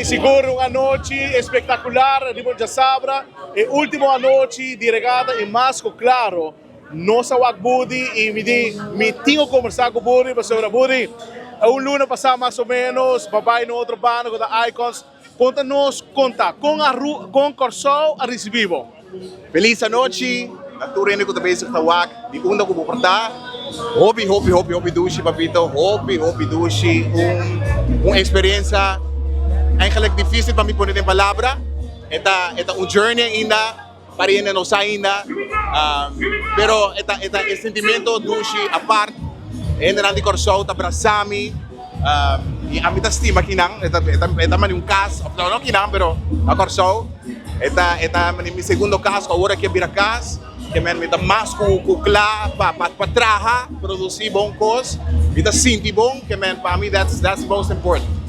siguro una noche espectacular, Rimon ya sabra, e último noche de regata em Masco Claro. Nossa wag Budi e me tinha conversar com o Budi, mas sobre Budi, luna passar mais ou menos, babai no outro bando com a Icons, conta-nos, com Corsol a recebivo. Feliz noche, natura ko tabi sa tawag, di una ko pupunta. Hobby dushi papito, hobby dushi, experiência eigenlijk difícil para mim poner em palavra. Esta journey ainda, para ainda não sai ainda, pero esta sentimento dushi apart, ainda nandi Corsol abraçami, e a mita estima kinang, esta man yung cast, não kinang pero a Corsol, esta man yung segundo cast, agora que vira cast, que man mita mas kukla patraha, produzir bom cos, mita sinti bom, que man para mim that's most important.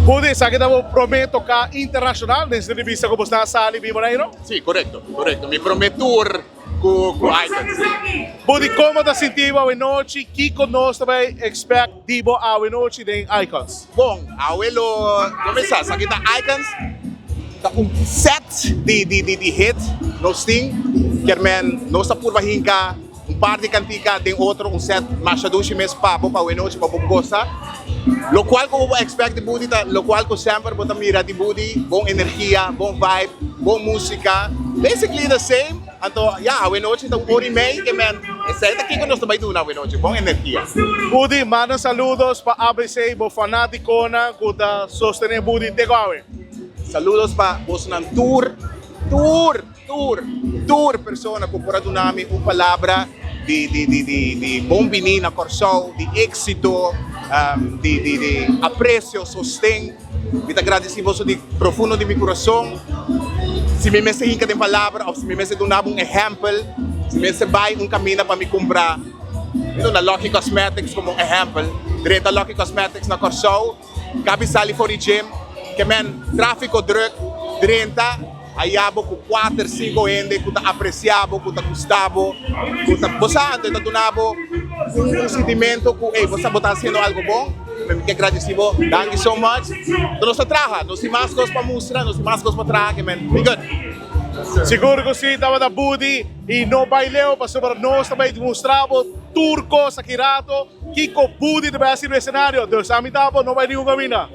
Budi, sa kita mo prometo ka internacional nessa revista como está sali vivo na ino? Sì, corretto. Mi promettur con Icons. Budi, como ta sentiva a noite, que conosco também expect dibo a noite de Icons? Bom, awelo, começar, sa kita Icons, set de hit, no sting, que man, no sa purvahin ka, par de cantica, tem outro, set, masyadong mes papo, pa noite, pa bugosa. Lo qual ko expect de Budi, lo qual ko sempre bota mira de Budi, bom energia, bom vibe, bom música. Basically the same. Anto, awe noche itong uri may, que man, esta aqui que nós também do na awe noche, bom energia. Budi, manda saludos pa ABC, bo fanático na, kuda sostener Budi te gawe. Saludos pa vos ng tour persona ko pura dunami un palabra di bombini na Corsol, di éxito, di aprecio, sostén. Vita agradecido di profundo di mi corazón. Si me mese hinka din palabra o si me mese dunabo un ejemplo, si me mese bay un camino pa mi kumbra. Ito na Lucky Cosmetics como un ejemplo. Direta Lucky Cosmetics na Corsol, kabi sali for the gym, que men tráfico druk, direta ayabo ku 4, 5 ende, ku ta apreciabo, ku ta gustavo, ku ta bosando, ito tunabo, un sentimento ku, você botar haciendo algo bom, que agradecido, thank you so much. Então nós traja, nós temos mais coisas para mostrar, nós temos mais coisas para trazer, man, be good. Siguro ko si tama da Budi, e no baileo, pa sobre nós também demonstravo, turco, sa kirato, Kiko Budi, também assim no cenário, Deus amitavo, no vai nenhum camina.